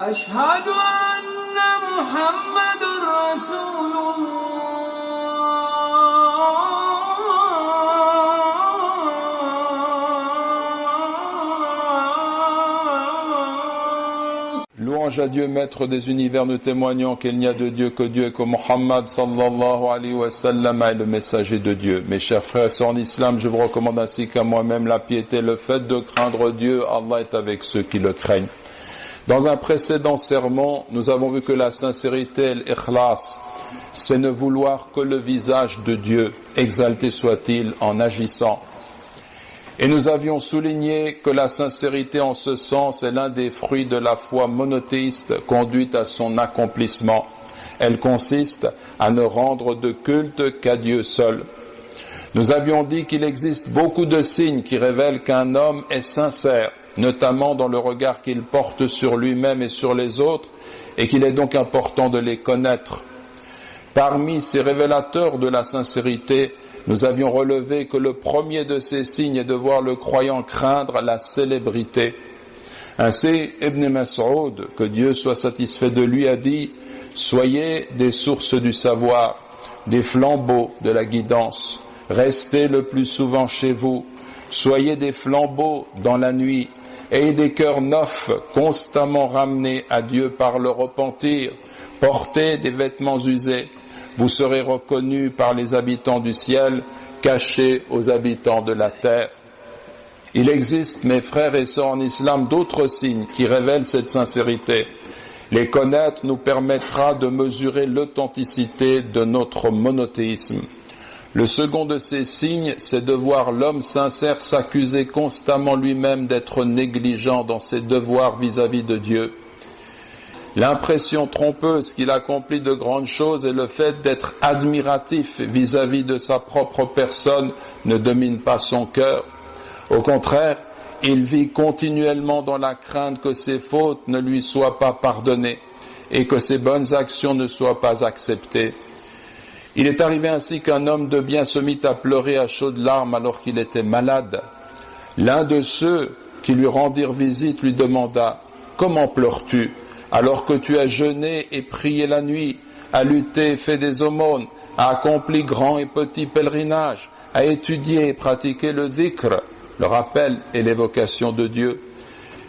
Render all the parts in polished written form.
أشهد أن محمد رسول Louange à Dieu, maître des univers, nous témoignons qu'il n'y a de Dieu que Dieu et que Muhammad sallallahu alayhi wa sallam est le messager de Dieu. Mes chers frères et sœurs en islam, je vous recommande ainsi qu'à moi-même la piété, le fait de craindre Dieu. Allah est avec ceux qui le craignent. Dans un précédent sermon, nous avons vu que la sincérité, l'ikhlas, c'est ne vouloir que le visage de Dieu, exalté soit-il, en agissant. Et nous avions souligné que la sincérité en ce sens est l'un des fruits de la foi monothéiste conduite à son accomplissement. Elle consiste à ne rendre de culte qu'à Dieu seul. Nous avions dit qu'il existe beaucoup de signes qui révèlent qu'un homme est sincère, notamment dans le regard qu'il porte sur lui-même et sur les autres, et qu'il est donc important de les connaître. Parmi ces révélateurs de la sincérité, nous avions relevé que le premier de ces signes est de voir le croyant craindre la célébrité. Ainsi, Ibn Mas'ud, que Dieu soit satisfait de lui, a dit « Soyez des sources du savoir, des flambeaux de la guidance, restez le plus souvent chez vous, soyez des flambeaux dans la nuit, ayez des cœurs neufs, constamment ramenés à Dieu par le repentir, portez des vêtements usés. Vous serez reconnus par les habitants du ciel, cachés aux habitants de la terre. » Il existe, mes frères et sœurs en islam, d'autres signes qui révèlent cette sincérité. Les connaître nous permettra de mesurer l'authenticité de notre monothéisme. Le second de ces signes, c'est de voir l'homme sincère s'accuser constamment lui-même d'être négligent dans ses devoirs vis-à-vis de Dieu. L'impression trompeuse qu'il accomplit de grandes choses et le fait d'être admiratif vis-à-vis de sa propre personne ne domine pas son cœur. Au contraire, il vit continuellement dans la crainte que ses fautes ne lui soient pas pardonnées et que ses bonnes actions ne soient pas acceptées. Il est arrivé ainsi qu'un homme de bien se mit à pleurer à chaudes larmes alors qu'il était malade. L'un de ceux qui lui rendirent visite lui demanda « Comment pleures-tu ? Alors que tu as jeûné et prié la nuit, as lutté, fait des aumônes, as accompli grands et petits pèlerinages, as étudié et pratiqué le dhikr, le rappel et l'évocation de Dieu. »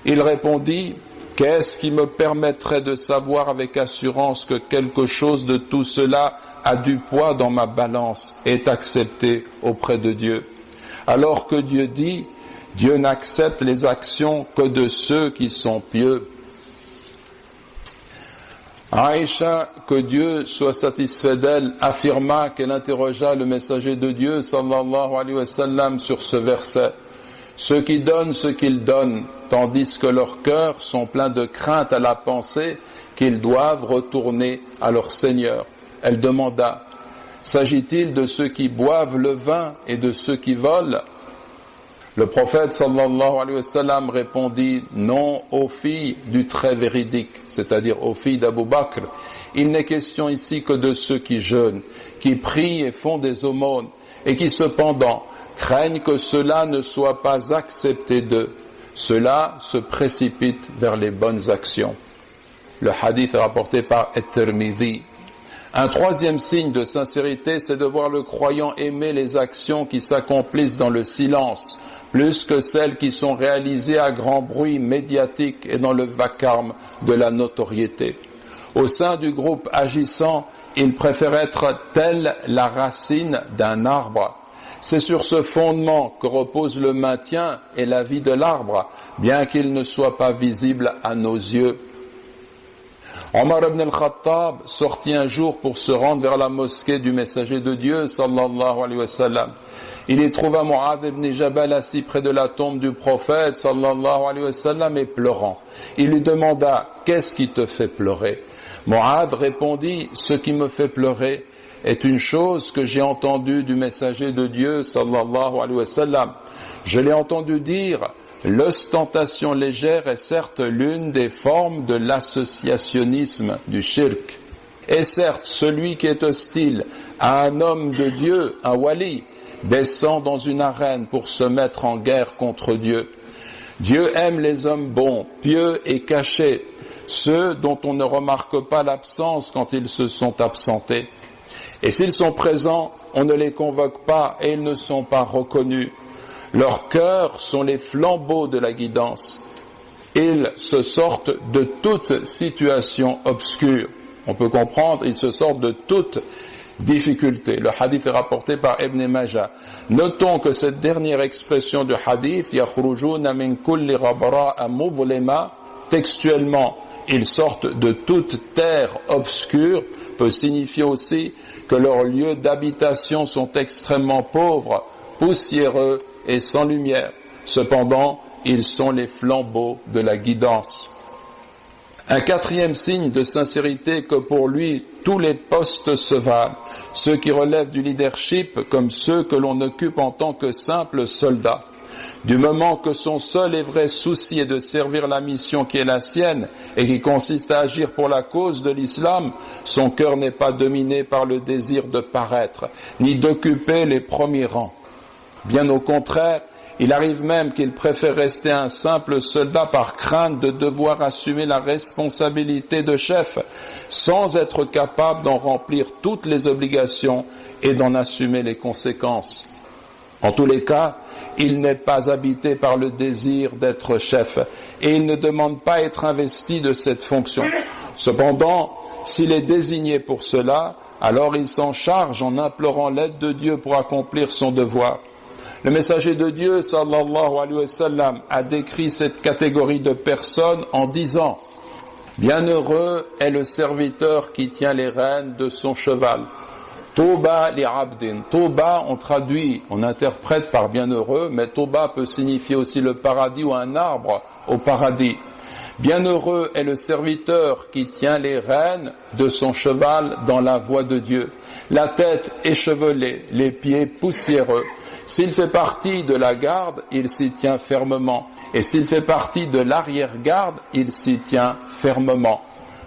Il répondit, « Qu'est-ce qui me permettrait de savoir avec assurance que quelque chose de tout cela a du poids dans ma balance et est accepté auprès de Dieu ?» Alors que Dieu dit, « Dieu n'accepte les actions que de ceux qui sont pieux. » Aïcha, que Dieu soit satisfait d'elle, affirma qu'elle interrogea le messager de Dieu sallallahu alayhi wa sallam sur ce verset. Ceux qui donnent ce qu'ils donnent, tandis que leurs cœurs sont pleins de crainte à la pensée qu'ils doivent retourner à leur Seigneur. Elle demanda, s'agit-il de ceux qui boivent le vin et de ceux qui volent? Le prophète sallallahu alayhi wa sallam répondit, non aux filles du très véridique, c'est-à-dire aux filles d'Abu Bakr. Il n'est question ici que de ceux qui jeûnent, qui prient et font des aumônes, et qui cependant craignent que cela ne soit pas accepté d'eux. Cela se précipite vers les bonnes actions. Le hadith est rapporté par At-Tirmidhi. Un troisième signe de sincérité, c'est de voir le croyant aimer les actions qui s'accomplissent dans le silence, plus que celles qui sont réalisées à grand bruit médiatique et dans le vacarme de la notoriété. Au sein du groupe agissant, il préfère être telle la racine d'un arbre. C'est sur ce fondement que repose le maintien et la vie de l'arbre, bien qu'il ne soit pas visible à nos yeux. Omar ibn al-Khattab sortit un jour pour se rendre vers la mosquée du messager de Dieu sallallahu alayhi wa sallam. Il y trouva Mu'adh ibn Jabal assis près de la tombe du prophète sallallahu alayhi wa sallam et pleurant. Il lui demanda, qu'est-ce qui te fait pleurer? Mu'adh répondit, ce qui me fait pleurer est une chose que j'ai entendue du messager de Dieu sallallahu alayhi wa sallam. Je l'ai entendu dire, l'ostentation légère est certes l'une des formes de l'associationnisme, du shirk. Et certes, celui qui est hostile à un homme de Dieu, un wali, descend dans une arène pour se mettre en guerre contre Dieu. Dieu aime les hommes bons, pieux et cachés. ceux dont on ne remarque pas l'absence quand ils se sont absentés. Et s'ils sont présents, on ne les convoque pas et ils ne sont pas reconnus. Leurs cœurs sont les flambeaux de la guidance. Ils se sortent de toute situation obscure. On peut comprendre, ils se sortent de toute difficulté. Le hadith est rapporté par Ibn Majah. Notons que cette dernière expression du hadith, yakhrujuna min kulli ghabra'a muzlima, textuellement, ils sortent de toute terre obscure, peut signifier aussi que leurs lieux d'habitation sont extrêmement pauvres, poussiéreux et sans lumière. Cependant, ils sont les flambeaux de la guidance. Un quatrième signe de sincérité que pour lui tous les postes se valent, ceux qui relèvent du leadership comme ceux que l'on occupe en tant que simple soldat. Du moment que son seul et vrai souci est de servir la mission qui est la sienne et qui consiste à agir pour la cause de l'islam, son cœur n'est pas dominé par le désir de paraître, ni d'occuper les premiers rangs. Bien au contraire, il arrive même qu'il préfère rester un simple soldat par crainte de devoir assumer la responsabilité de chef, sans être capable d'en remplir toutes les obligations et d'en assumer les conséquences. En tous les cas, il n'est pas habité par le désir d'être chef et il ne demande pas à être investi de cette fonction. Cependant, s'il est désigné pour cela, alors il s'en charge en implorant l'aide de Dieu pour accomplir son devoir. Le messager de Dieu, sallallahu alayhi wa sallam, a décrit cette catégorie de personnes en disant « Bienheureux est le serviteur qui tient les rênes de son cheval. » Toba li abdin. Toba, on traduit, on interprète par bienheureux, mais Toba peut signifier aussi le paradis ou un arbre au paradis. Bienheureux est le serviteur qui tient les rênes de son cheval dans la voie de Dieu. La tête échevelée, les pieds poussiéreux. S'il fait partie de la garde, il s'y tient fermement. Et s'il fait partie de l'arrière-garde, il s'y tient fermement.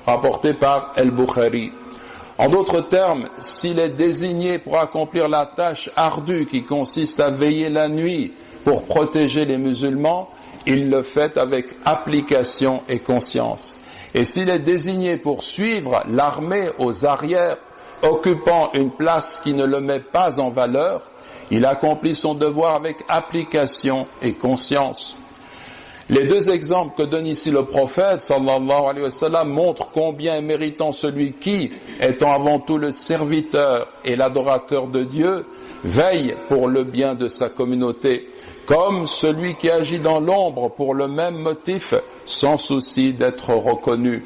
Rapporté par El-Bukhari. En d'autres termes, s'il est désigné pour accomplir la tâche ardue qui consiste à veiller la nuit pour protéger les musulmans, il le fait avec application et conscience. Et s'il est désigné pour suivre l'armée aux arrières, occupant une place qui ne le met pas en valeur, il accomplit son devoir avec application et conscience. Les deux exemples que donne ici le prophète, sallallahu alayhi wa sallam, montrent combien est méritant celui qui, étant avant tout le serviteur et l'adorateur de Dieu, veille pour le bien de sa communauté, comme celui qui agit dans l'ombre pour le même motif, sans souci d'être reconnu.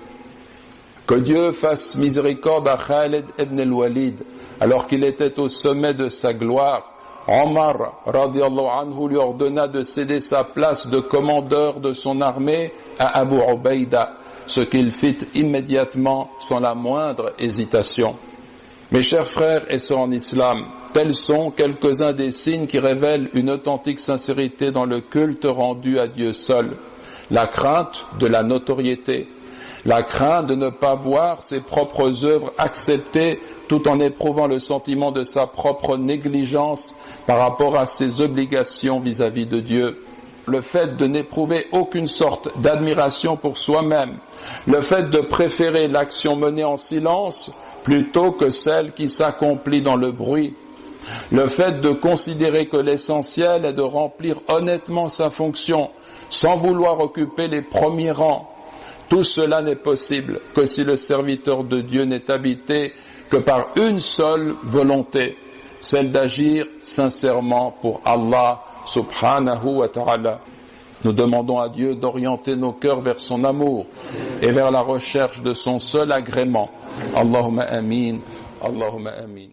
Que Dieu fasse miséricorde à Khalid ibn al-Walid, alors qu'il était au sommet de sa gloire. Omar, radiallahu anhu, lui ordonna de céder sa place de commandeur de son armée à Abu Ubaïda, ce qu'il fit immédiatement sans la moindre hésitation. Mes chers frères et sœurs en islam, tels sont quelques-uns des signes qui révèlent une authentique sincérité dans le culte rendu à Dieu seul. La crainte de la notoriété, la crainte de ne pas voir ses propres œuvres acceptées tout en éprouvant le sentiment de sa propre négligence par rapport à ses obligations vis-à-vis de Dieu. Le fait de n'éprouver aucune sorte d'admiration pour soi-même, le fait de préférer l'action menée en silence plutôt que celle qui s'accomplit dans le bruit, le fait de considérer que l'essentiel est de remplir honnêtement sa fonction sans vouloir occuper les premiers rangs. Tout cela n'est possible que si le serviteur de Dieu n'est habité que par une seule volonté, celle d'agir sincèrement pour Allah subhanahu wa ta'ala. Nous demandons à Dieu d'orienter nos cœurs vers son amour et vers la recherche de son seul agrément. Allahumma amin, Allahumma amin.